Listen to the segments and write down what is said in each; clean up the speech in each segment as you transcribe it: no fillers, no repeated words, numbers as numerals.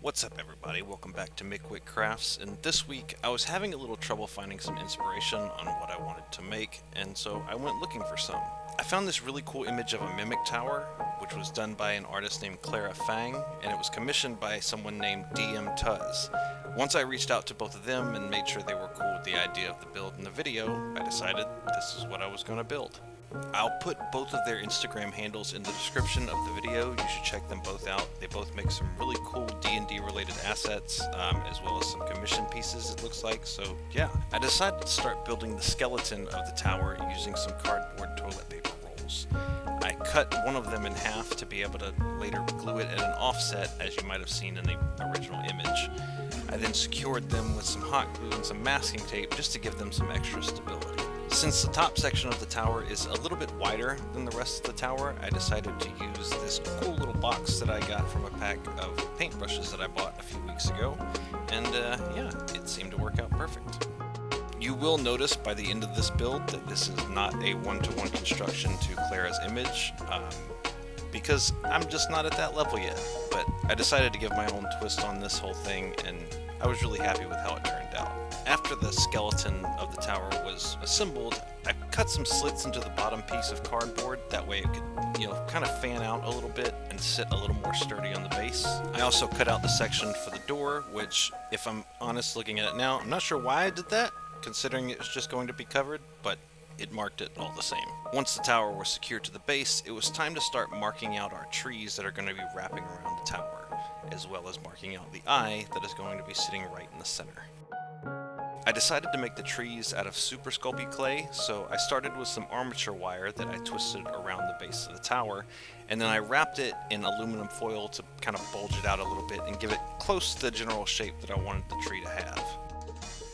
What's up everybody, welcome back to Mick Crafts, and this week I was having a little trouble finding some inspiration on what I wanted to make, and so I went looking for some. I found this really cool image of a mimic tower, which was done by an artist named Clara Fang, and it was commissioned by someone named DM Tuz. Once I reached out to both of them and made sure they were cool with the idea of the build in the video, I decided this is what I was going to build. I'll put both of their Instagram handles in the description of the video. You should check them both out. They both make some really cool D&D related assets, as well as some commission pieces, it looks like. So yeah, I decided to start building the skeleton of the tower using some cardboard toilet paper rolls. I cut one of them in half to be able to later glue it at an offset, as you might have seen in the original image. I then secured them with some hot glue and some masking tape just to give them some extra stability. Since the top section of the tower is a little bit wider than the rest of the tower, I decided to use this cool little box that I got from a pack of paintbrushes that I bought a few weeks ago, and yeah, it seemed to work out perfect. You will notice by the end of this build that this is not a one-to-one construction to Clara's image, because I'm just not at that level yet, but I decided to give my own twist on this whole thing, and I was really happy with how it turned out. After the skeleton of the tower was assembled, I cut some slits into the bottom piece of cardboard, that way it could, kind of fan out a little bit and sit a little more sturdy on the base. I also cut out the section for the door, which, if I'm honest looking at it now, I'm not sure why I did that, considering it was just going to be covered, but it marked it all the same. Once the tower was secured to the base, it was time to start marking out our trees that are going to be wrapping around the tower, as well as marking out the eye that is going to be sitting right in the center. I decided to make the trees out of super sculpey clay, so I started with some armature wire that I twisted around the base of the tower, and then I wrapped it in aluminum foil to kind of bulge it out a little bit and give it close to the general shape that I wanted the tree to have.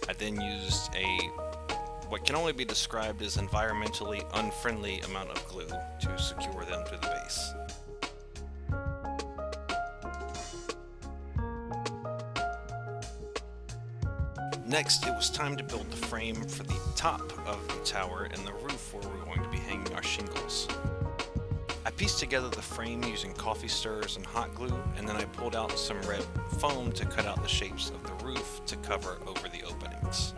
I then used what can only be described as environmentally unfriendly amount of glue to secure them to the base. Next, it was time to build the frame for the top of the tower and the roof where we're going to be hanging our shingles. I pieced together the frame using coffee stirrers and hot glue, and then I pulled out some red foam to cut out the shapes of the roof to cover over the openings.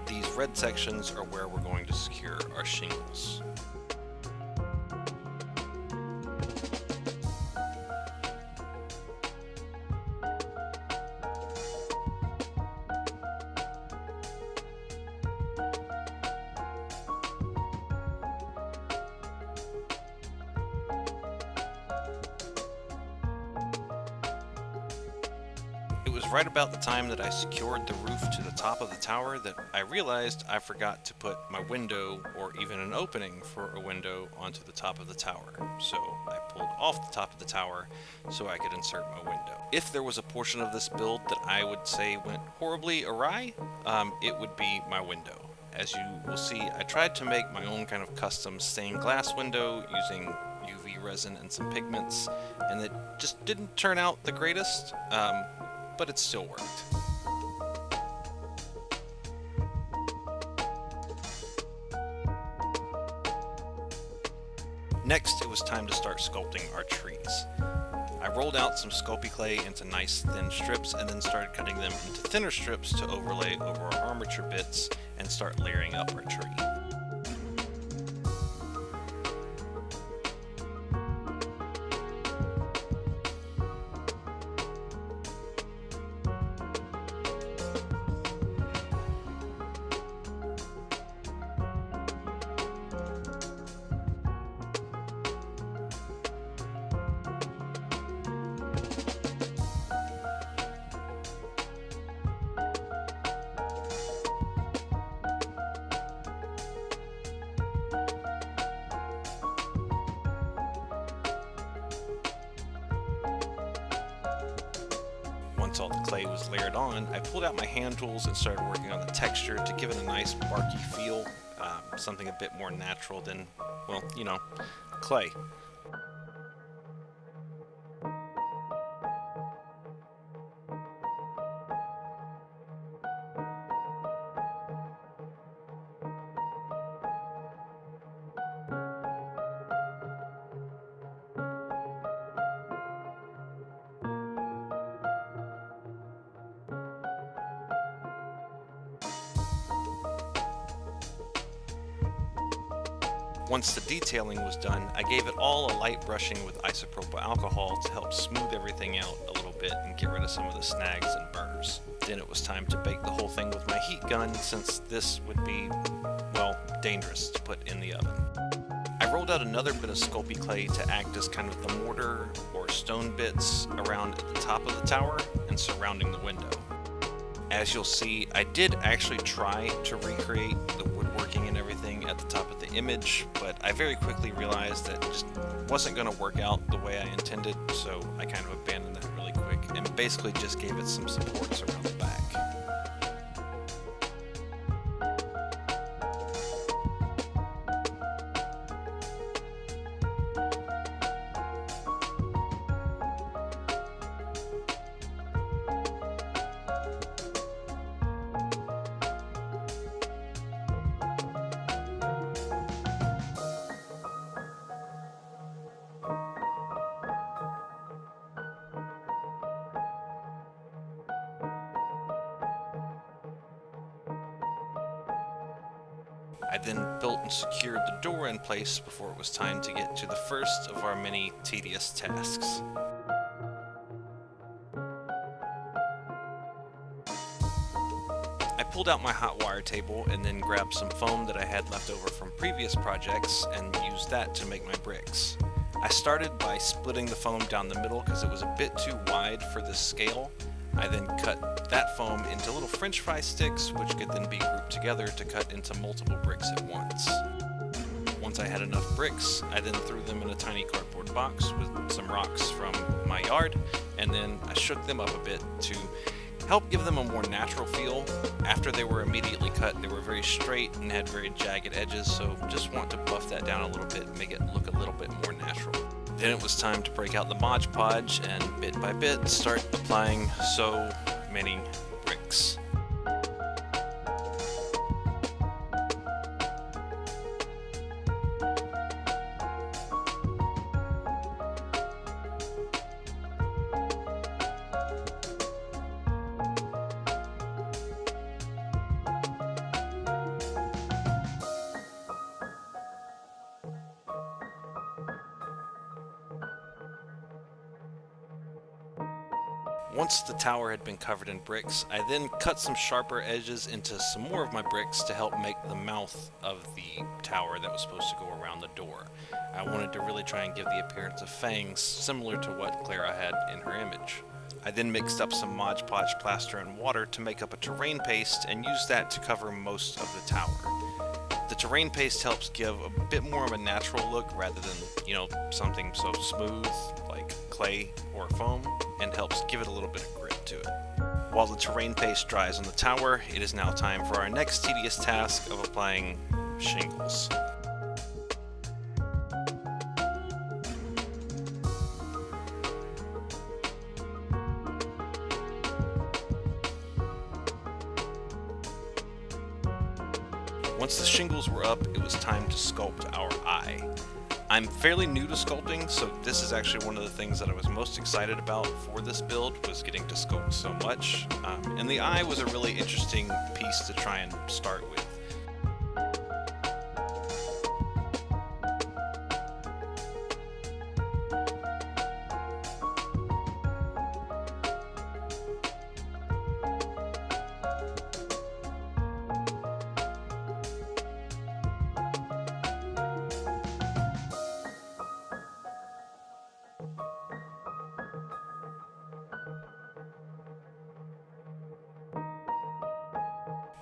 These red sections are where we're going to secure our shingles. It was right about the time that I secured the roof to the top of the tower that I realized I forgot to put my window, or even an opening for a window, onto the top of the tower. So I pulled off the top of the tower so I could insert my window. If there was a portion of this build that I would say went horribly awry, it would be my window. As you will see, I tried to make my own kind of custom stained glass window using UV resin and some pigments, and it just didn't turn out the greatest. But it still worked. Next, it was time to start sculpting our trees. I rolled out some Sculpey clay into nice thin strips and then started cutting them into thinner strips to overlay over our armature bits and start layering up our tree. Once all the clay was layered on, I pulled out my hand tools and started working on the texture to give it a nice barky feel, something a bit more natural than, well, clay. Once the detailing was done, I gave it all a light brushing with isopropyl alcohol to help smooth everything out a little bit and get rid of some of the snags and burrs. Then it was time to bake the whole thing with my heat gun, since this would be, well, dangerous to put in the oven. I rolled out another bit of Sculpey clay to act as kind of the mortar or stone bits around at the top of the tower and surrounding the window. As you'll see, I did actually try to recreate the woodworking and everything at the top of the image, but I very quickly realized that it just wasn't going to work out the way I intended, so I kind of abandoned that really quick and basically just gave it some supports around the back. I then built and secured the door in place before it was time to get to the first of our many tedious tasks. I pulled out my hot wire table and then grabbed some foam that I had left over from previous projects and used that to make my bricks. I started by splitting the foam down the middle because it was a bit too wide for this scale. I then cut that foam into little french fry sticks, which could then be grouped together to cut into multiple bricks at once. Once I had enough bricks, I then threw them in a tiny cardboard box with some rocks from my yard, and then I shook them up a bit to help give them a more natural feel. After they were immediately cut, they were very straight and had very jagged edges, so just want to buff that down a little bit and make it look a little bit more natural. Then it was time to break out the Mod Podge and bit by bit start applying so many bricks. Once the tower had been covered in bricks, I then cut some sharper edges into some more of my bricks to help make the mouth of the tower that was supposed to go around the door. I wanted to really try and give the appearance of fangs similar to what Clara had in her image. I then mixed up some Mod Podge plaster and water to make up a terrain paste and used that to cover most of the tower. The terrain paste helps give a bit more of a natural look rather than, something so smooth like clay or foam, and helps give it a little bit of grip to it. While the terrain paste dries on the tower, it is now time for our next tedious task of applying shingles. Once the shingles were up, it was time to sculpt our eye. I'm fairly new to sculpting, so this is actually one of the things that I was most excited about for this build, was getting to sculpt so much. And the eye was a really interesting piece to try and start with.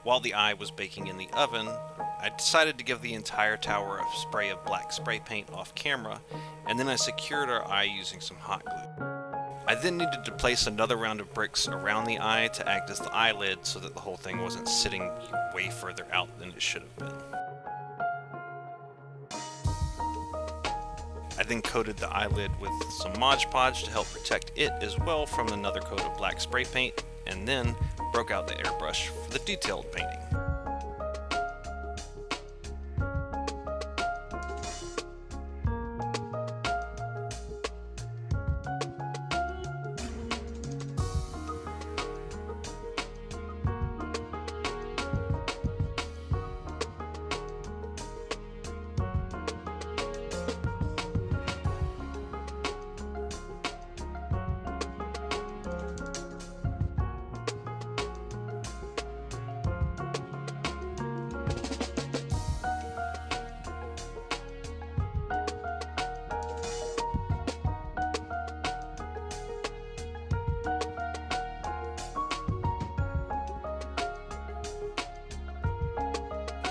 While the eye was baking in the oven, I decided to give the entire tower a spray of black spray paint off camera, and then I secured our eye using some hot glue. I then needed to place another round of bricks around the eye to act as the eyelid so that the whole thing wasn't sitting way further out than it should have been. I then coated the eyelid with some Mod Podge to help protect it as well from another coat of black spray paint, and then broke out the airbrush for the detailed painting.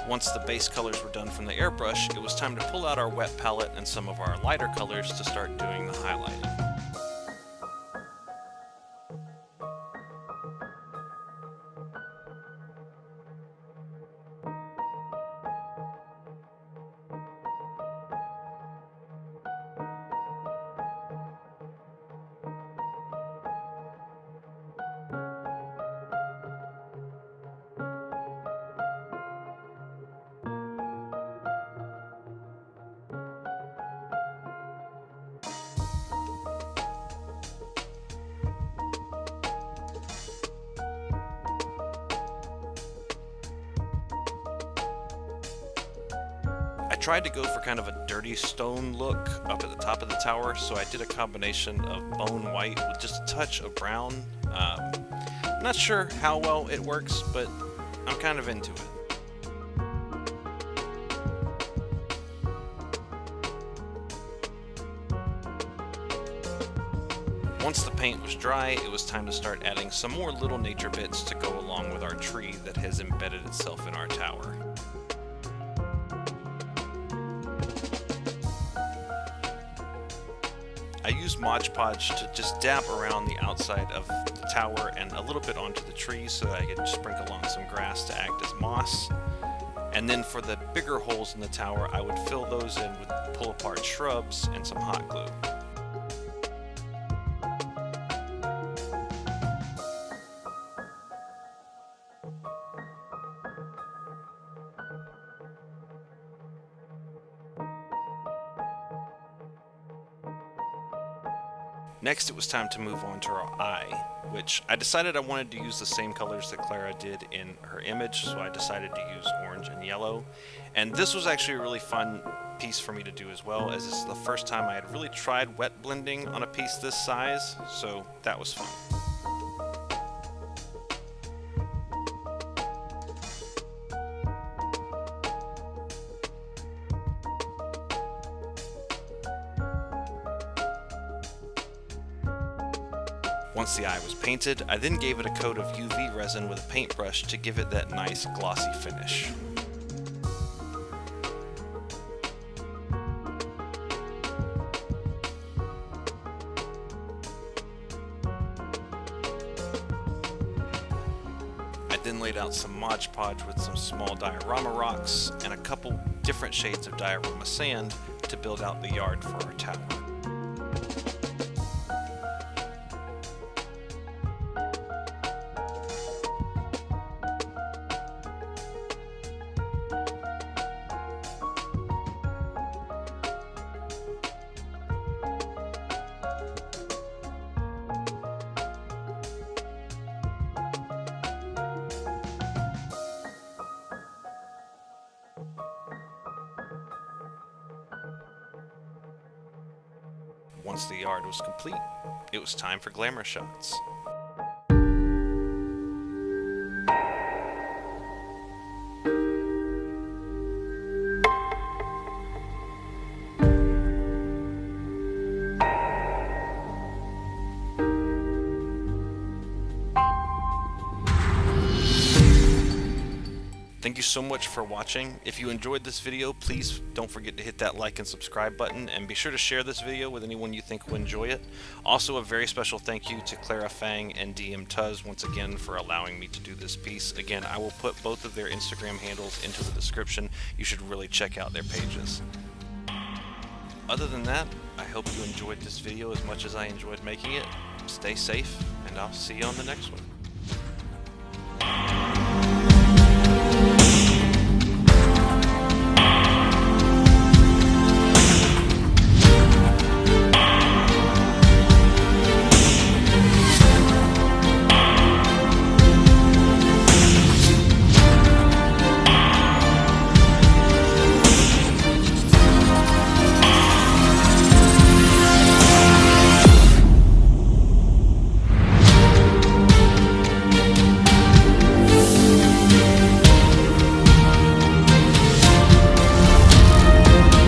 Once the base colors were done from the airbrush, it was time to pull out our wet palette and some of our lighter colors to start doing the highlighting. I tried to go for kind of a dirty stone look up at the top of the tower, so I did a combination of bone white with just a touch of brown. I'm not sure how well it works, but I'm kind of into it. Once the paint was dry, it was time to start adding some more little nature bits to go along with our tree that has embedded itself in our tower. I used Mod Podge to just dab around the outside of the tower and a little bit onto the tree so that I could sprinkle on some grass to act as moss. And then for the bigger holes in the tower, I would fill those in with pull-apart shrubs and some hot glue. Next, it was time to move on to our eye, which I decided I wanted to use the same colors that Clara did in her image, so I decided to use orange and yellow. And this was actually a really fun piece for me to do as well, as this is the first time I had really tried wet blending on a piece this size, so that was fun. Once the eye was painted, I then gave it a coat of UV resin with a paintbrush to give it that nice glossy finish. I then laid out some Mod Podge with some small diorama rocks and a couple different shades of diorama sand to build out the yard for our tower. Once the yard was complete, it was time for glamour shots. Thank you so much for watching. If you enjoyed this video, please don't forget to hit that like and subscribe button, and be sure to share this video with anyone you think will enjoy it. Also, a very special thank you to Clara Fang and DM Tuz once again for allowing me to do this piece. Again, I will put both of their Instagram handles into the description. You should really check out their pages. Other than that, I hope you enjoyed this video as much as I enjoyed making it. Stay safe, and I'll see you on the next one.